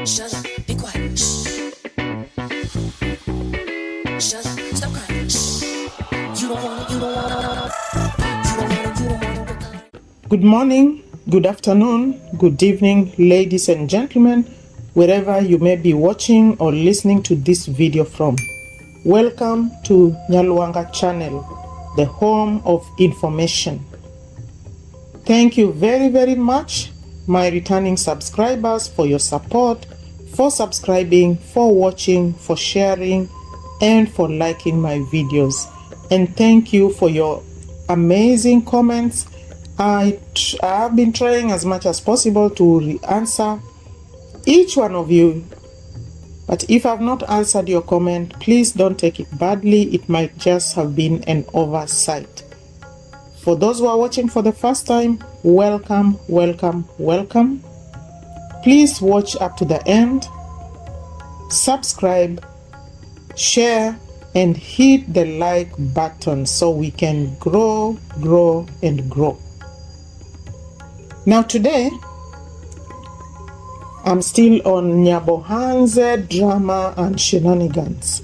Shut up, be quiet. Shh. Shut up, stop crying. Shh. You don't wanna, you don't wanna, you don't wanna, you don't wanna. Good morning, good afternoon, good evening, ladies and gentlemen, wherever you may be watching or listening to this video from. Welcome to Nyaluanga channel, the home of information. Thank you very, very much, my returning subscribers, for your support, for subscribing, for watching, for sharing, and for liking my videos. And thank you for your amazing comments. I have been trying as much as possible to answer each one of you. But if I've not answered your comment, please don't take it badly. It might just have been an oversight. For those who are watching for the first time, welcome, welcome, welcome. Please watch up to the end, subscribe, share, and hit the like button so we can grow, and grow. Now today, I'm still on nyabohanse, drama, and shenanigans.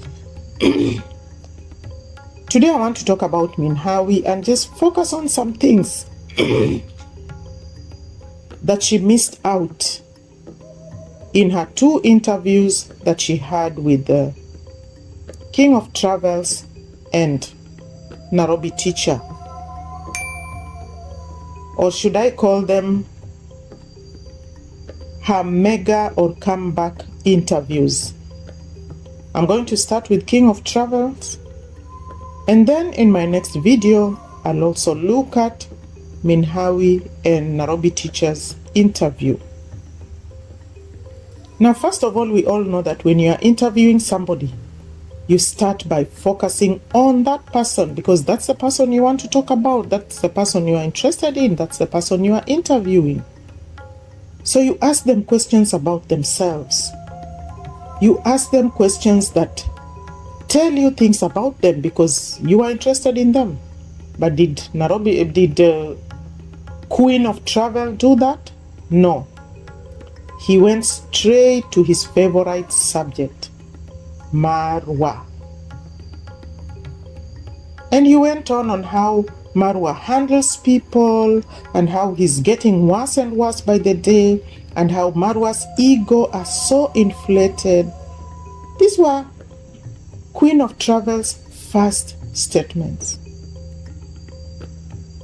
Today I want to talk about Min Hawi and just focus on some things that she missed out in her 2 interviews that she had with the King of Travels and Nairobi teacher. Or should I call them her mega or comeback interviews? I'm going to start with King of Travels, and then in my next video, I'll also look at Min Hawi and Nairobi teacher's interview. Now, first of all, we all know that when you are interviewing somebody, you start by focusing on that person because that's the person you want to talk about. That's the person you are interested in. That's the person you are interviewing. So you ask them questions about themselves. You ask them questions that tell you things about them because you are interested in them. But did Queen of Travel do that? No. He went straight to his favorite subject, Marwa. And he went on how Marwa handles people and how he's getting worse and worse by the day and how Marwa's ego are so inflated. These were Queen of Travel's first statements.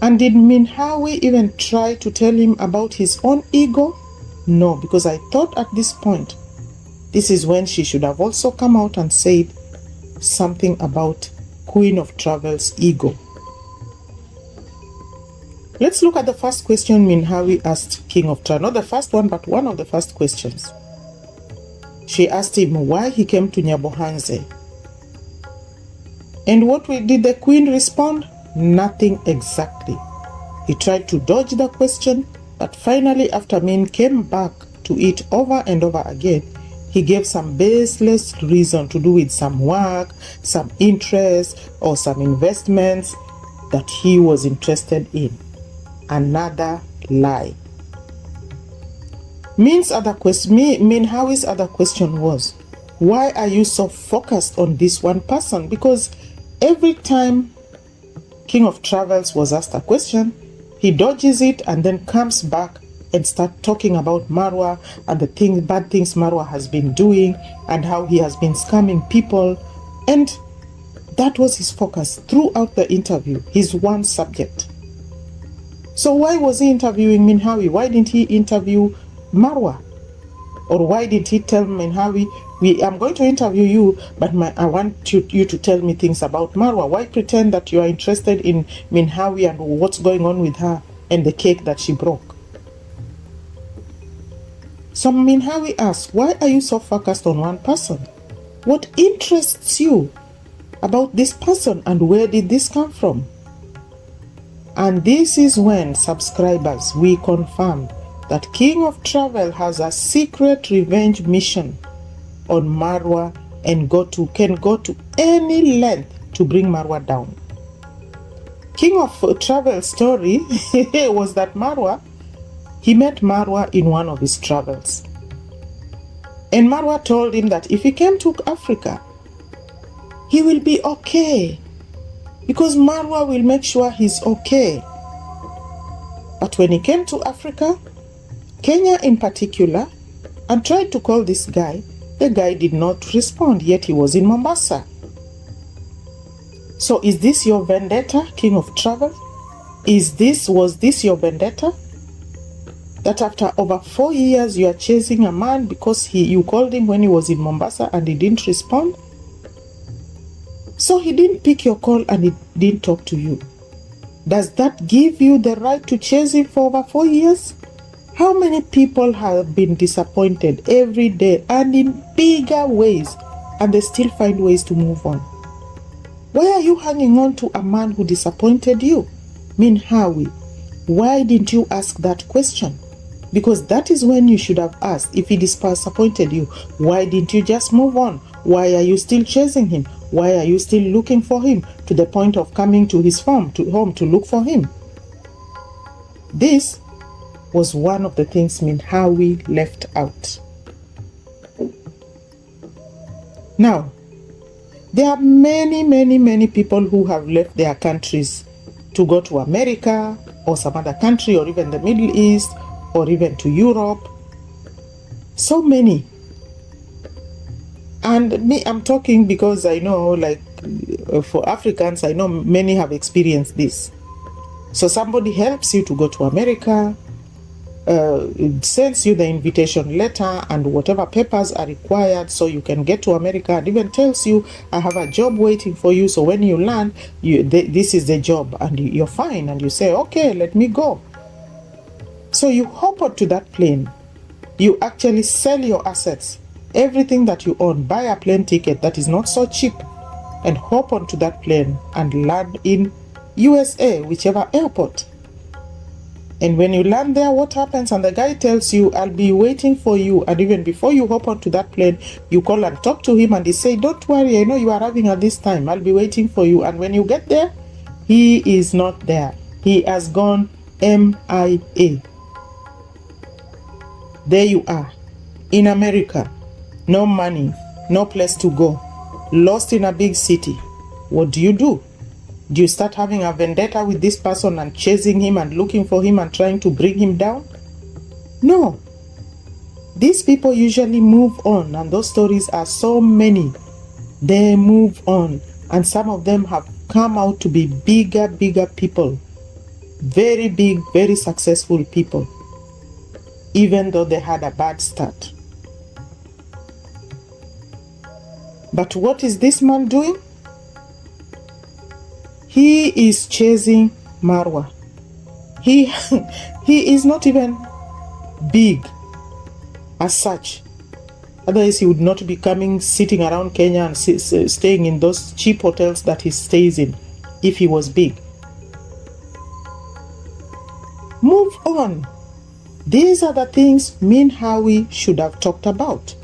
And did Min Hawi even try to tell him about his own ego? No, because I thought at this point, this is when she should have also come out and said something about Queen of Travel's ego. Let's look at the first question Min Hawi asked King of Travel. Not the first one, but one of the first questions. She asked him why he came to nyabohanse. And what did the Queen respond? Nothing exactly. He tried to dodge the question, but finally, after Min came back to it over and over again, he gave some baseless reason to do with some work, some interest, or some investments that he was interested in. Another lie. Min Hawi's other question was, why are you so focused on this one person? Because every time King of Travels was asked a question, he dodges it and then comes back and start talking about Marwa and the bad things Marwa has been doing and how he has been scamming people. And that was his focus throughout the interview, his one subject. So why was he interviewing Min Hawi? Why didn't he interview Marwa? Or why did he tell Min Hawi, I'm going to interview you, but I want you to tell me things about Marwa. Why pretend that you are interested in Min Hawi and what's going on with her and the cake that she broke? So Min Hawi asked, why are you so focused on one person? What interests you about this person and where did this come from? And this is when, subscribers, we confirmed that King of Travel has a secret revenge mission on Marwa and can go to any length to bring Marwa down. King of Travel's story was that he met Marwa in one of his travels. And Marwa told him that if he came to Africa, he will be okay, because Marwa will make sure he's okay. But when he came to Africa, Kenya in particular, and tried to call this guy, the guy did not respond, yet he was in Mombasa. So is this your vendetta, King of Travel? Was this your vendetta? That after over 4 years you are chasing a man because you called him when he was in Mombasa and he didn't respond? So he didn't pick your call and he didn't talk to you. Does that give you the right to chase him for over 4 years? How many people have been disappointed every day and in bigger ways, and they still find ways to move on? Why are you hanging on to a man who disappointed you? Min Hawi, why didn't you ask that question? Because that is when you should have asked. If he disappointed you, why didn't you just move on? Why are you still chasing him? Why are you still looking for him to the point of coming to his home to look for him? This was one of the things Min Hawi left out. Now, there are many people who have left their countries to go to America or some other country, or even the Middle East, or even to Europe. So many. And me, I'm talking because I know, like, for Africans, I know many have experienced this. So somebody helps you to go to America, sends you the invitation letter and whatever papers are required so you can get to America, and even tells you, I have a job waiting for you, so when you land, this is the job, and you're fine, and you say, okay, let me go. So you hop onto that plane, you actually sell your assets, everything that you own, buy a plane ticket that is not so cheap, and hop onto that plane and land in USA, whichever airport. And when you land there, what happens? And the guy tells you, I'll be waiting for you. And even before you hop onto that plane, you call and talk to him, and he say, don't worry, I know you are arriving at this time. I'll be waiting for you. And when you get there, he is not there. He has gone MIA. There you are, in America, no money, no place to go, lost in a big city. What do? Do you start having a vendetta with this person and chasing him and looking for him and trying to bring him down? No. These people usually move on, and those stories are so many. They move on, and some of them have come out to be bigger people. Very big, very successful people, even though they had a bad start. But what is this man doing? He is chasing Marwa. He is not even big as such. Otherwise, he would not be sitting around Kenya and staying in those cheap hotels that he stays in if he was big. Move on. These are the things Min Hawi should have talked about.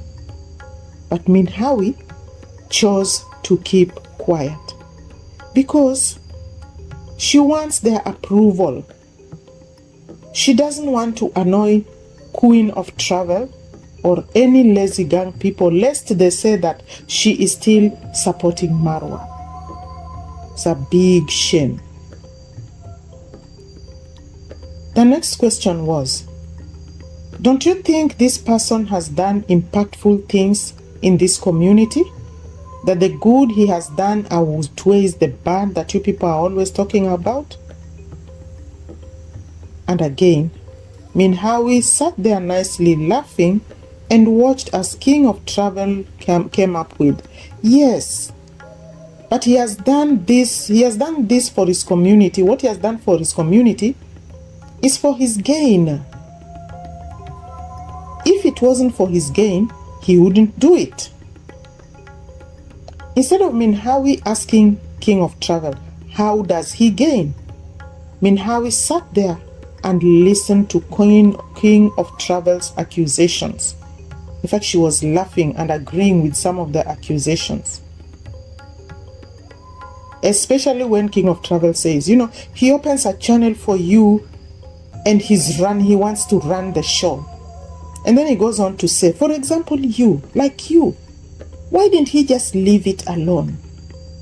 But Min Hawi chose to keep quiet because she wants their approval. She doesn't want to annoy Queen of Travel or any lazy gang people, lest they say that she is still supporting Marwa. It's a big shame. The next question was, don't you think this person has done impactful things in this community? That the good he has done outweighs the bad that you people are always talking about? And again, Min Hawi sat there nicely laughing and watched as King of Travel came up with, yes, but he has done this for his community. What he has done for his community is for his gain. If it wasn't for his gain, he wouldn't do it. Instead of Min Hawi asking King of Travel, how does he gain? Min Hawi sat there and listened to King of Travel's accusations. In fact, she was laughing and agreeing with some of the accusations. Especially when King of Travel says, he opens a channel for you and he wants to run the show. And then he goes on to say, for example, you, why didn't he just leave it alone?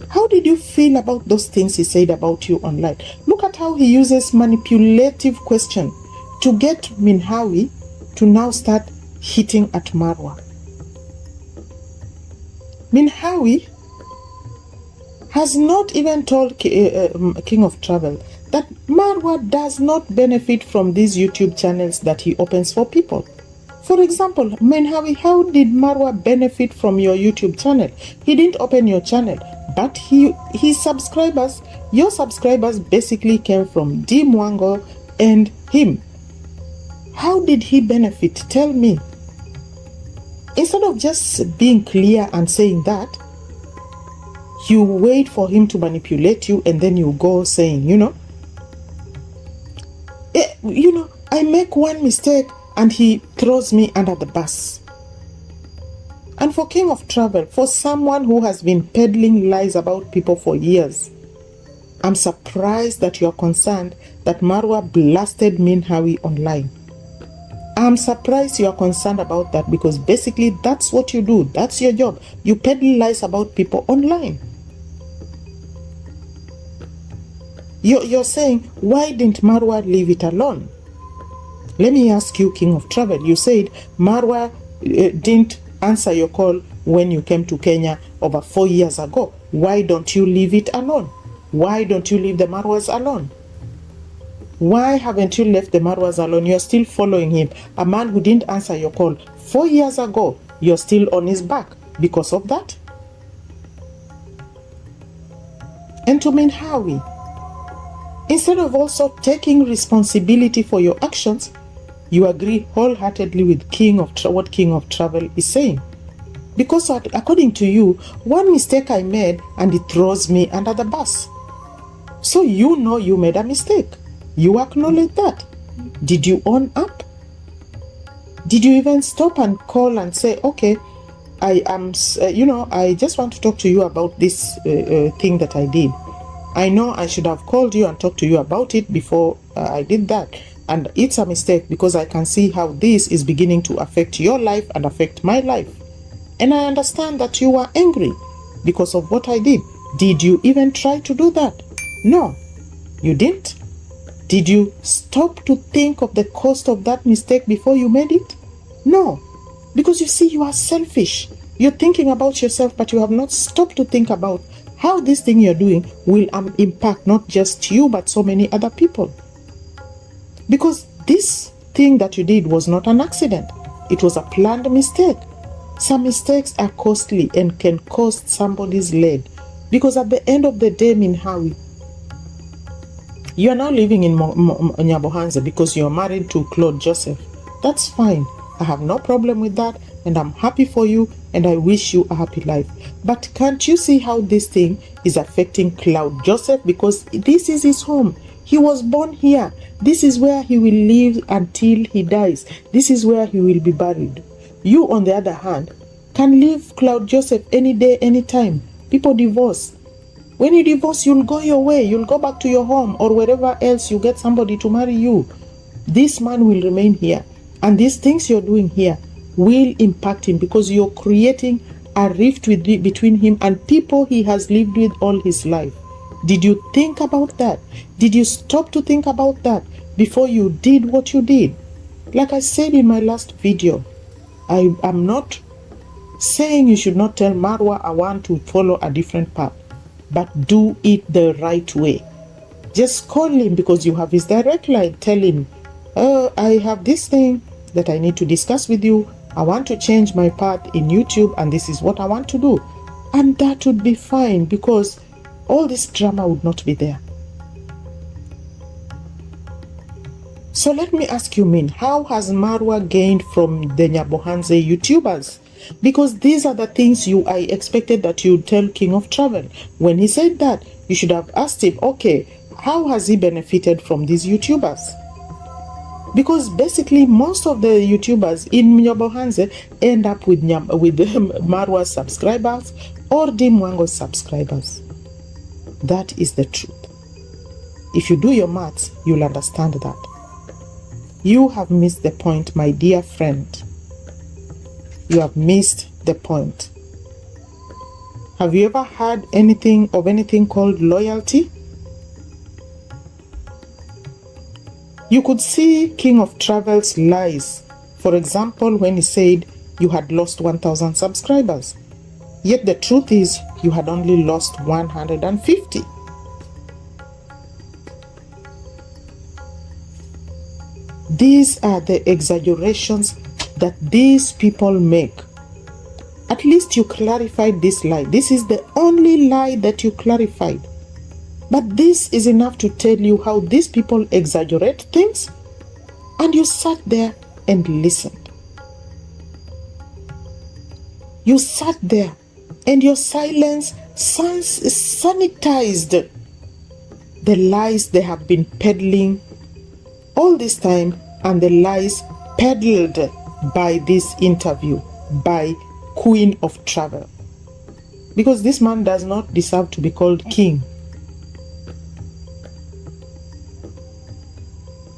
How did you feel about those things he said about you online? Look at how he uses manipulative question to get Min Hawi to now start hitting at Marwa. Min Hawi has not even told King of Travel that Marwa does not benefit from these YouTube channels that he opens for people. For example, Min Hawi, how did Marwa benefit from your YouTube channel? He didn't open your channel, but his subscribers, your subscribers basically came from D Mwango and him. How did he benefit? Tell me. Instead of just being clear and saying that, you wait for him to manipulate you and then you go saying, I make one mistake and he throws me under the bus. And for King of Travel, for someone who has been peddling lies about people for years, I'm surprised that you're concerned that Marwa blasted Min Hawi online. I'm surprised you're concerned about that, because basically that's what you do. That's your job. You peddle lies about people online. You're saying, why didn't Marwa leave it alone? Let me ask you, King of Travel. You said Marwa didn't answer your call when you came to Kenya over 4 years ago. Why don't you leave it alone? Why don't you leave the Marwas alone? Why haven't you left the Marwas alone? You're still following him. A man who didn't answer your call 4 years ago, you're still on his back because of that? And to Min Hawi, instead of also taking responsibility for your actions, you agree wholeheartedly with what King of Travel is saying. Because according to you, one mistake I made and it throws me under the bus. So you know you made a mistake. You acknowledge that. Did you own up? Did you even stop and call and say, okay, I just want to talk to you about this thing that I did. I know I should have called you and talked to you about it before I did that. And it's a mistake because I can see how this is beginning to affect your life and affect my life. And I understand that you were angry because of what I did. Did you even try to do that? No, you didn't. Did you stop to think of the cost of that mistake before you made it? No, because you see, you are selfish. You're thinking about yourself, but you have not stopped to think about how this thing you're doing will impact not just you, but so many other people. Because this thing that you did was not an accident. It was a planned mistake. Some mistakes are costly and can cost somebody's leg. Because at the end of the day, Min Hawi, you are now living in Nyabohanse because you're married to Claude Joseph. That's fine. I have no problem with that, and I'm happy for you, and I wish you a happy life. But can't you see how this thing is affecting Claude Joseph? Because this is his home. He was born here. This is where he will live until he dies. This is where he will be buried. You, on the other hand, can leave Claude Joseph any day, any time. People divorce. When you divorce, you'll go your way. You'll go back to your home or wherever else you get somebody to marry you. This man will remain here. And these things you're doing here will impact him because you're creating a rift between him and people he has lived with all his life. Did you think about that? Did you stop to think about that before you did what you did? Like I said in my last video, I am not saying you should not tell Marwa I want to follow a different path, but do it the right way. Just call him because you have his direct line. Tell him, I have this thing that I need to discuss with you. I want to change my path in YouTube and this is what I want to do. And that would be fine because all this drama would not be there. So let me ask you, Min, how has Marwa gained from the nyabohanse YouTubers? Because these are the things I expected that you'd tell King of Travel. When he said that, you should have asked him, okay, how has he benefited from these YouTubers? Because basically most of the YouTubers in nyabohanse end up with Marwa's subscribers or Dimwango's subscribers. That is the truth. If you do your maths, you'll understand that. You have missed the point, my dear friend. you have missed the point. Have you ever heard anything called loyalty? You could see King of Travel's lies. For example, when he said you had lost 1,000 subscribers. Yet the truth is you had only lost 150. These are the exaggerations that these people make. At least you clarified this lie. This is the only lie that you clarified. But this is enough to tell you how these people exaggerate things, and you sat there and listened. You sat there and your silence sanitized the lies they have been peddling all this time, and the lies peddled by this interview by Queen of Travel. Because this man does not deserve to be called king.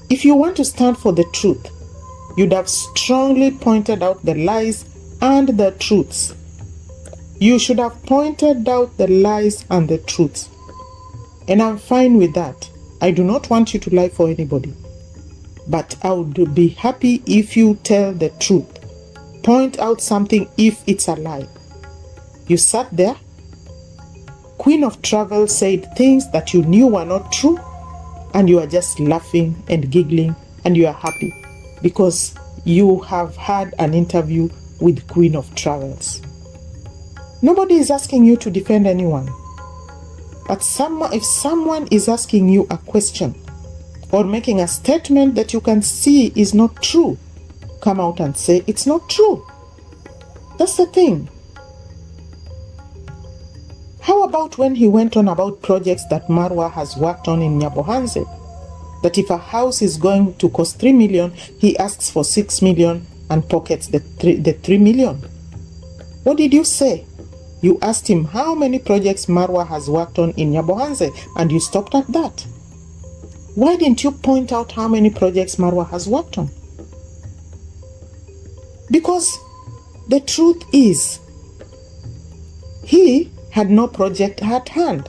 If you want to stand for the truth, you'd have strongly pointed out the lies and the truths. You should have pointed out the lies and the truths. And I'm fine with that. I do not want you to lie for anybody. But I would be happy if you tell the truth. Point out something if it's a lie. You sat there. Queen of Travel said things that you knew were not true, and you are just laughing and giggling, and you are happy because you have had an interview with Queen of Travels. Nobody is asking you to defend anyone. But if someone is asking you a question or making a statement that you can see is not true, come out and say it's not true. That's the thing. How about when he went on about projects that Marwa has worked on in Nyabohanse? That if a house is going to cost 3 million, he asks for 6 million and pockets the 3 million. What did you say? You asked him how many projects Marwa has worked on in Nyabohanse, and you stopped at that. Why didn't you point out how many projects Marwa has worked on? Because the truth is, he had no project at hand.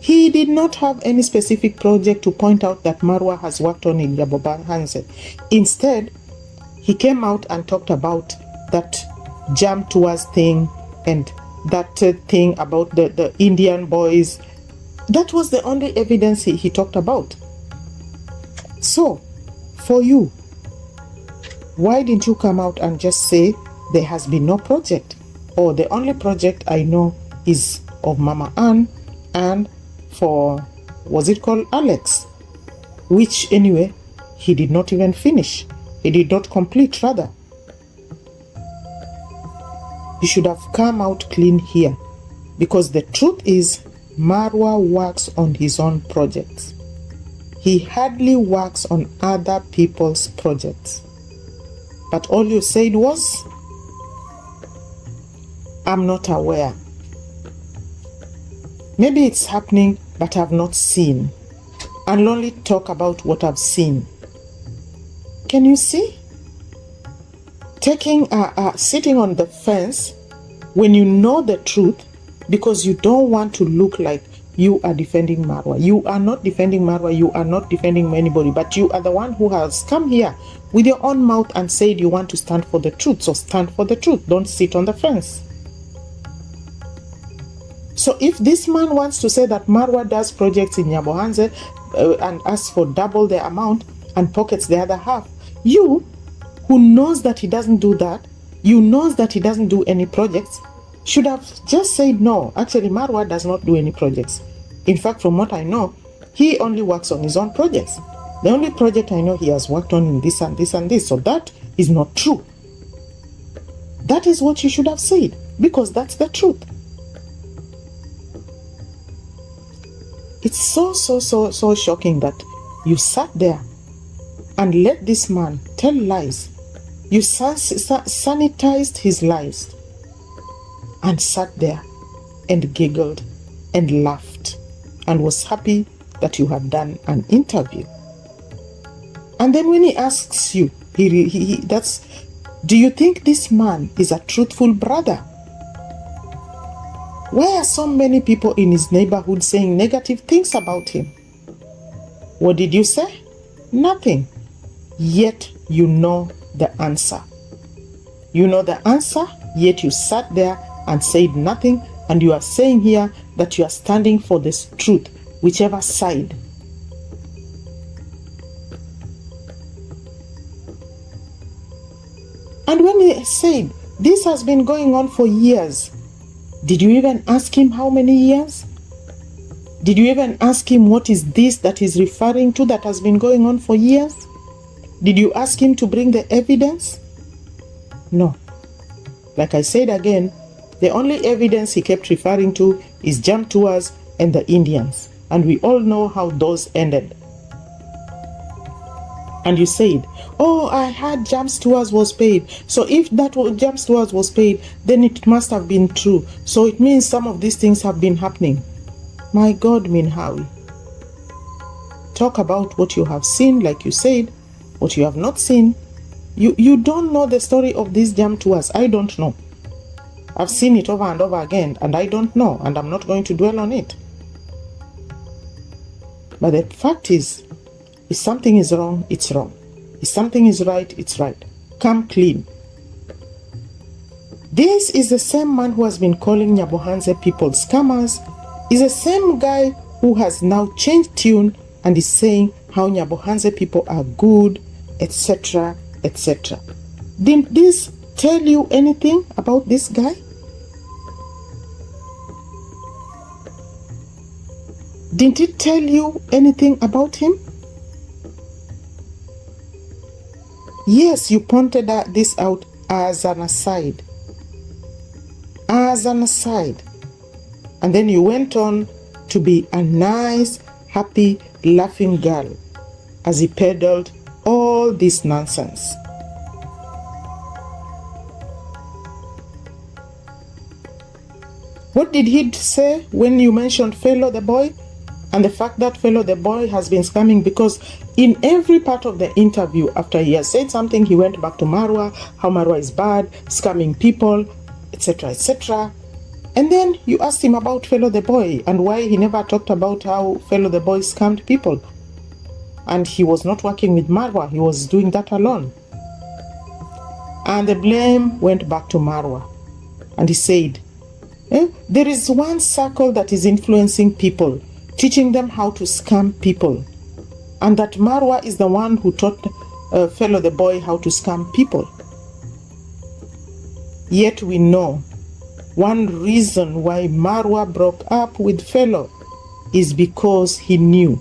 He did not have any specific project to point out that Marwa has worked on in Nyabohanse. Instead, he came out and talked about that jam tours thing and that thing about the Indian boys. That was the only evidence he talked about. So, for you, why didn't you come out and just say there has been no project? Or the only project I know is of Mama Ann and for, was it called Alex? Which anyway, he did not even finish. He did not complete rather. You should have come out clean here. Because the truth is, Marwa works on his own projects. He hardly works on other people's projects. But all you said was, I'm not aware. Maybe it's happening, but I've not seen. I'll only talk about what I've seen. Can you see? Sitting on the fence when you know the truth because you don't want to look like you are defending Marwa. You are not defending Marwa. You are not defending anybody, but you are the one who has come here with your own mouth and said you want to stand for the truth. So stand for the truth. Don't sit on the fence. So if this man wants to say that Marwa does projects in Nyabohanse and asks for double the amount and pockets the other half, you who knows that he doesn't do that, you knows that he doesn't do any projects, should have just said no. Actually, Marwa does not do any projects. In fact, from what I know, he only works on his own projects. The only project I know he has worked on in this and this and this. So that is not true. That is what you should have said, because that's the truth. It's so shocking that you sat there and let this man tell lies. You sanitized his lies and sat there and giggled and laughed and was happy that you had done an interview. And then when he asks you, that's Do you think this man is a truthful brother? Why are so many people in his neighborhood saying negative things about him? What did you say? Nothing. Yet you know the answer. You know the answer, yet you sat there and said nothing, and you are saying here that you are standing for this truth, whichever side. And when he said, this has been going on for years, did you even ask him how many years? Did you even ask him what is this that he's referring to that has been going on for years? Did you ask him to bring the evidence? No. Like I said again, the only evidence he kept referring to is jam tours and the Indians. And we all know how those ended. And you said, oh, I heard Jams Tours was paid. So if that Jams Tours was paid, then it must have been true. So it means some of these things have been happening. My God, Min Hawi. Talk about what you have seen, like you said, what you have not seen. You don't know the story of these Jam Tours. I don't know. I've seen it over and over again, and I don't know, and I'm not going to dwell on it. But the fact is, if something is wrong, it's wrong. If something is right, it's right. Come clean. This is the same man who has been calling nyabohanse people scammers. Is the same guy who has now changed tune and is saying how nyabohanse people are good, etc., etc. Didn't this tell you anything about this guy? Didn't it tell you anything about him? Yes, you pointed this out as an aside. As an aside. And then you went on to be a nice, happy, laughing girl as he peddled all this nonsense. What did he say when you mentioned Fellow the boy? And the fact that Fellow the boy has been scamming, because in every part of the interview, after he has said something, he went back to Marwa, how Marwa is bad, scamming people, etc., etc. And then you asked him about Fellow the boy and why he never talked about how Fellow the boy scammed people. And he was not working with Marwa, he was doing that alone. And the blame went back to Marwa. And he said, there is one circle that is influencing people, teaching them how to scam people. And that Marwa is the one who taught Fellow the boy how to scam people. Yet we know one reason why Marwa broke up with Fellow is because he knew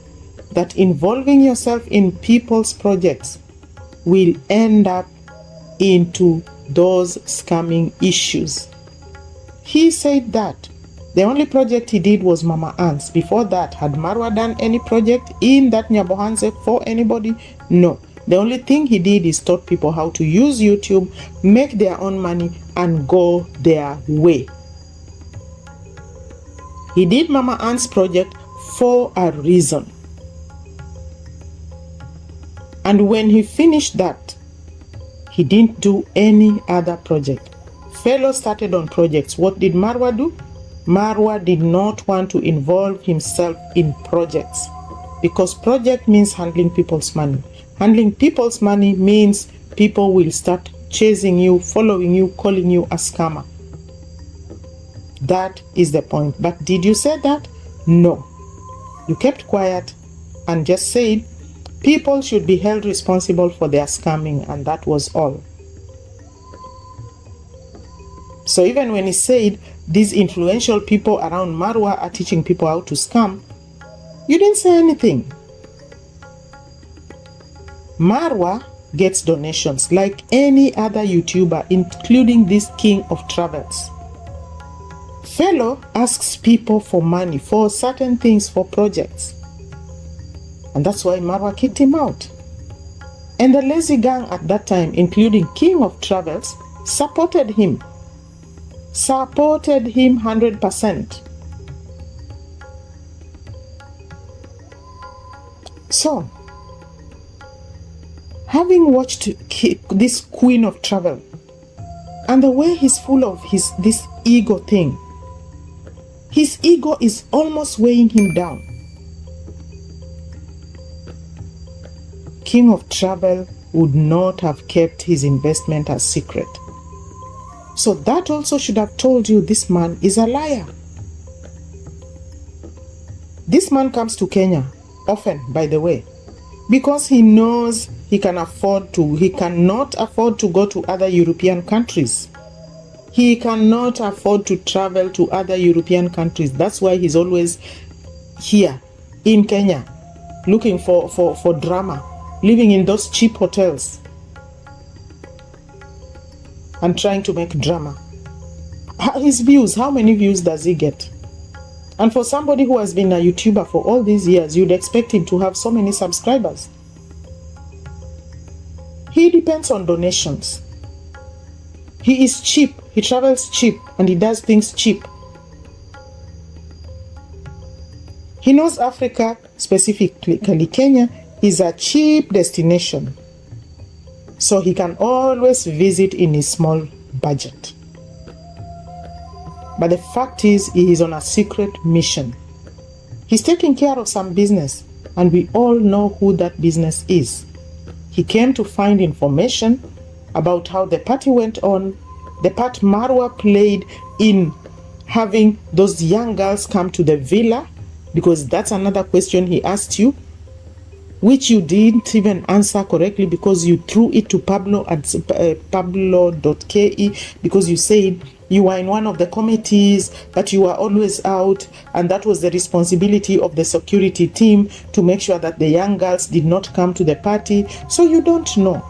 that involving yourself in people's projects will end up into those scamming issues. He said that the only project he did was Mama Ants. Before that, had Marwa done any project in that nyabohanse for anybody? No. The only thing he did is taught people how to use YouTube, make their own money, and go their way. He did Mama Ants project for a reason. And when he finished that, he didn't do any other project. Fellow started on projects. What did Marwa do? Marwa did not want to involve himself in projects, because project means handling people's money. Handling people's money means people will start chasing you, following you, calling you a scammer. That is the point. But did you say that? No. You kept quiet and just said people should be held responsible for their scamming, and that was all. So even when he said these influential people around Marwa are teaching people how to scam, you didn't say anything. Marwa gets donations like any other YouTuber, including this king of travels. Fellow asks people for money for certain things, for projects. And that's why Marwa kicked him out. And the lazy gang at that time, including king of travels, supported him. Supported him 100%. So, having watched this queen of travel And the way he's full of this ego thing, his ego is almost weighing him down. King of Travel would not have kept his investment a secret. So that also should have told you this man is a liar. This man comes to Kenya often, by the way, because he knows he cannot afford to go to other European countries. He cannot afford to travel to other European countries. That's why he's always here in Kenya, looking for drama, living in those cheap hotels and trying to make drama. His views, how many views does he get? And for somebody who has been a YouTuber for all these years, you'd expect him to have so many subscribers. He depends on donations. He is cheap, he travels cheap, and he does things cheap. He knows Africa, specifically Kenya, is a cheap destination. So he can always visit in his small budget. But the fact is, he is on a secret mission. He's taking care of some business, and we all know who that business is. He came to find information about how the party went on, the part Marwa played in having those young girls come to the villa, because that's another question he asked you, which you didn't even answer correctly because you threw it to Pablo at pablo.ke, because you said you were in one of the committees, but you were always out, and that was the responsibility of the security team to make sure that the young girls did not come to the party. So you don't know,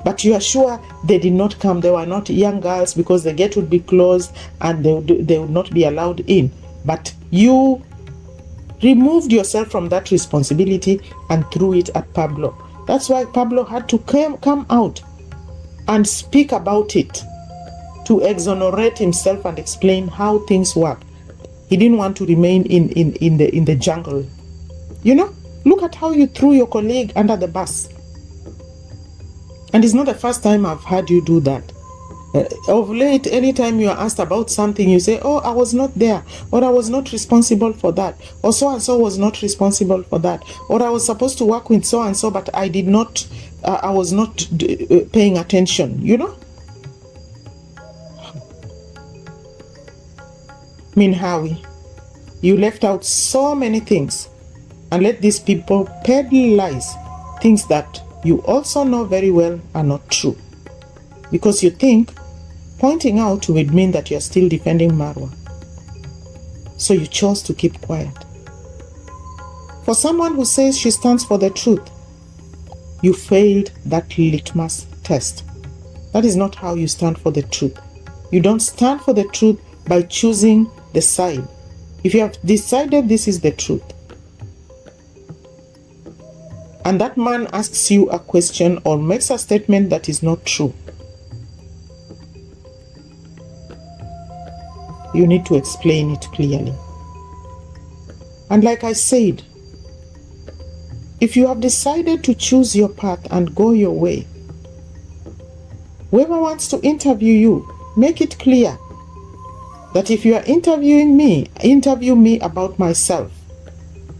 but you are sure they did not come. They were not young girls because the gate would be closed and they would not be allowed in. But you removed yourself from that responsibility and threw it at Pablo. That's why Pablo had to come out and speak about it, to exonerate himself and explain how things work. He didn't want to remain in the jungle. You know, look at how you threw your colleague under the bus. And it's not the first time I've heard you do that. Of late, anytime you are asked about something, you say, oh, I was not there, or I was not responsible for that, or so-and-so was not responsible for that, or I was supposed to work with so-and-so, but I did not, I was not paying attention, you know? Min Hawi, you left out so many things and let these people peddle lies, things that you also know very well are not true, because you think pointing out would mean that you're still defending Marwa. So you chose to keep quiet. For someone who says she stands for the truth, you failed that litmus test. That is not how you stand for the truth. You don't stand for the truth by choosing the side. If you have decided this is the truth, and that man asks you a question or makes a statement that is not true, you need to explain it clearly. And like I said, if you have decided to choose your path and go your way, whoever wants to interview you, make it clear that if you are interviewing me, interview me about myself.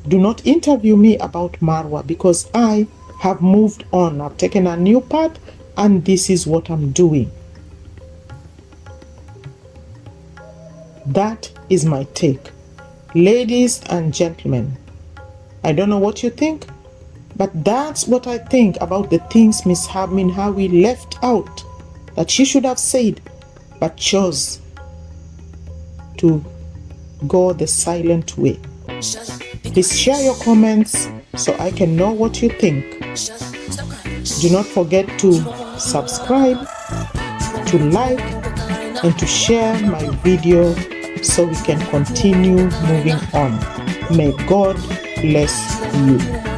Do not interview me about Marwa, because I have moved on. I've taken a new path and this is what I'm doing. That is my take. Ladies and gentlemen, I don't know what you think, but that's what I think about the things Miss Min Hawi left out that she should have said, but chose to go the silent way. Please share your comments so I can know what you think. Do not forget to subscribe, to like, and to share my video so we can continue moving on. May God bless you.